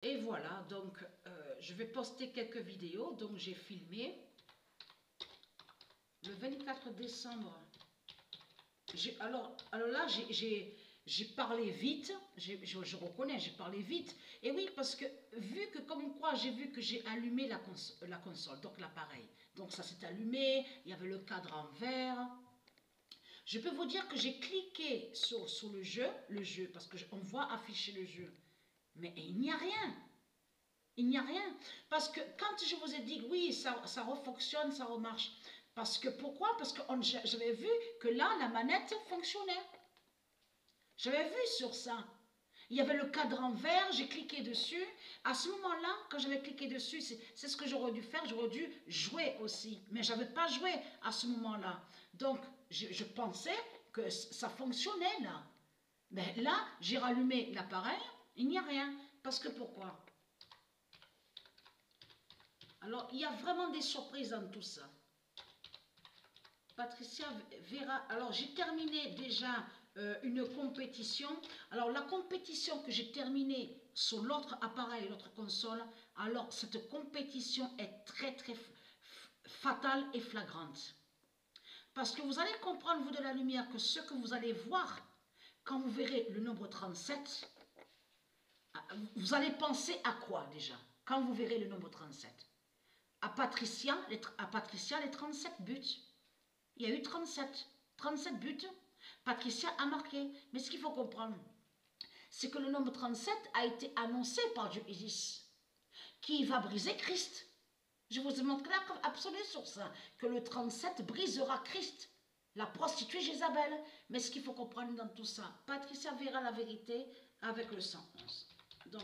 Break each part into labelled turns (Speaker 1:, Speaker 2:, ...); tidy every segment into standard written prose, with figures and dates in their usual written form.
Speaker 1: Et voilà, donc je vais poster quelques vidéos. Donc j'ai filmé le 24 décembre. Alors là, j'ai parlé vite, je reconnais, j'ai parlé vite. Et oui, parce que vu que comme quoi, j'ai vu que j'ai allumé la console, donc l'appareil. Donc ça s'est allumé, il y avait le cadre en verre. Je peux vous dire que j'ai cliqué sur le jeu, parce qu'on voit afficher le jeu. Mais il n'y a rien. Il n'y a rien. Parce que quand je vous ai dit, oui, ça refonctionne, ça remarche. Parce que pourquoi? Parce que j'avais vu que là, la manette fonctionnait. J'avais vu sur ça. Il y avait le cadre en vert, j'ai cliqué dessus. À ce moment-là, quand j'avais cliqué dessus, c'est ce que j'aurais dû faire. J'aurais dû jouer aussi. Mais je n'avais pas joué à ce moment-là. Donc, je pensais que ça fonctionnait là. Mais là, j'ai rallumé l'appareil, il n'y a rien. Parce que pourquoi? Alors, il y a vraiment des surprises dans tout ça. Patricia verra. Alors, j'ai terminé déjà une compétition. Alors, la compétition que j'ai terminée sur l'autre appareil, l'autre console, alors cette compétition est très, très fatale et flagrante. Parce que vous allez comprendre, vous de la lumière, que ce que vous allez voir quand vous verrez le nombre 37, vous allez penser à quoi déjà quand vous verrez le nombre 37? À Patricia, les 37 buts. Il y a eu 37 buts. Patricia a marqué. Mais ce qu'il faut comprendre, c'est que le nombre 37 a été annoncé par Dieu Isis, qui va briser Christ. Je vous ai montré la preuve absolue sur ça, que le 37 brisera Christ, la prostituée Jézabel. Mais ce qu'il faut comprendre dans tout ça, Patricia verra la vérité avec le 111. Donc,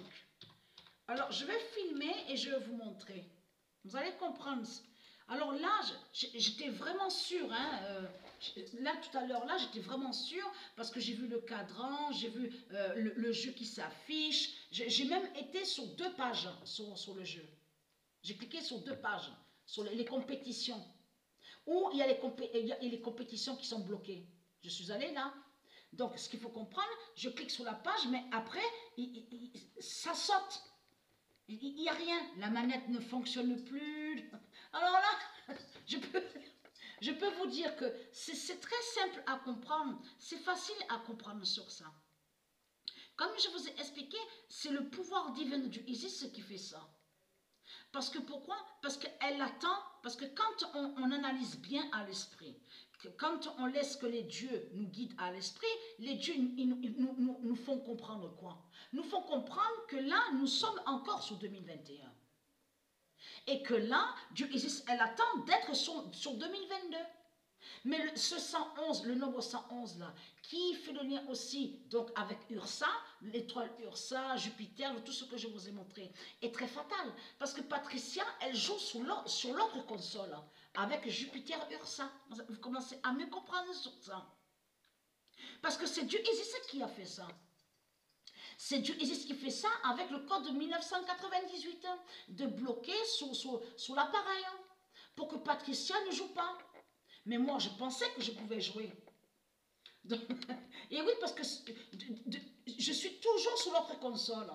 Speaker 1: alors je vais filmer et je vais vous montrer. Vous allez comprendre. Alors là, j'étais vraiment sûre, hein, là tout à l'heure, là j'étais vraiment sûre parce que j'ai vu le cadran, j'ai vu le jeu qui s'affiche, j'ai même été sur 2 pages sur le jeu. J'ai cliqué sur 2 pages, sur les compétitions, où il y a les compétitions qui sont bloquées. Je suis allée là. Donc ce qu'il faut comprendre, je clique sur la page, mais après, ça saute. Il n'y a rien, la manette ne fonctionne plus. Alors là, je peux vous dire que c'est très simple à comprendre, c'est facile à comprendre sur ça. Comme je vous ai expliqué, c'est le pouvoir divin du Isis qui fait ça. Parce que pourquoi? Parce qu'elle attend, parce que quand on analyse bien à l'esprit, quand on laisse que les dieux nous guident à l'esprit, les dieux nous font comprendre quoi? Nous font comprendre que là, nous sommes encore sur 2021. Et que là, Dieu Isis, elle attend d'être sur 2022. Mais ce 111, le nombre 111 là, qui fait le lien aussi donc avec Ursa, l'étoile Ursa, Jupiter, tout ce que je vous ai montré, est très fatal. Parce que Patricia, elle joue sur l'autre console, avec Jupiter Ursa. Vous commencez à mieux comprendre sur ça. Parce que c'est Dieu Isis qui a fait ça. C'est Dieu Isis qui fait ça avec le code de 1998, de bloquer sur l'appareil, pour que Patricia ne joue pas. Mais moi, je pensais que je pouvais jouer. Donc, et oui, parce que je suis toujours sur l'autre console.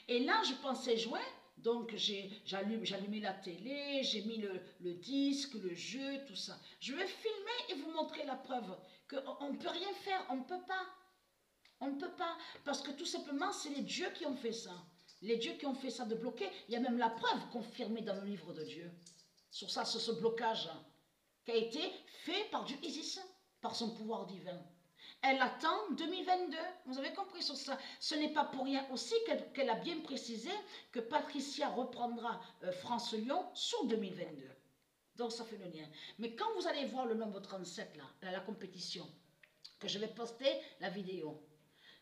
Speaker 1: Et là, je pensais jouer. Donc, j'allumais la télé, j'ai mis le disque, le jeu, tout ça. Je vais filmer et vous montrer la preuve qu'on ne peut rien faire, on ne peut pas. On ne peut pas. Parce que tout simplement, c'est les dieux qui ont fait ça. Les dieux qui ont fait ça de bloquer. Il y a même la preuve confirmée dans le livre de Dieu. Sur ça, sur ce blocage qui a été fait par Dieu Isis, par son pouvoir divin. Elle attend 2022, vous avez compris sur ça. Ce n'est pas pour rien aussi qu'elle a bien précisé que Patricia reprendra France-Lyon sur 2022. Donc ça fait le lien. Mais quand vous allez voir le nombre 37, là, la compétition, que je vais poster la vidéo,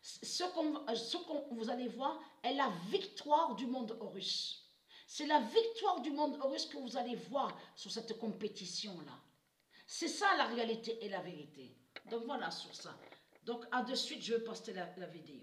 Speaker 1: ce que vous allez voir est la victoire du monde Horus. C'est la victoire du monde Horus que vous allez voir sur cette compétition-là. C'est ça la réalité et la vérité. Donc voilà sur ça. Donc à de suite, je vais poster la vidéo.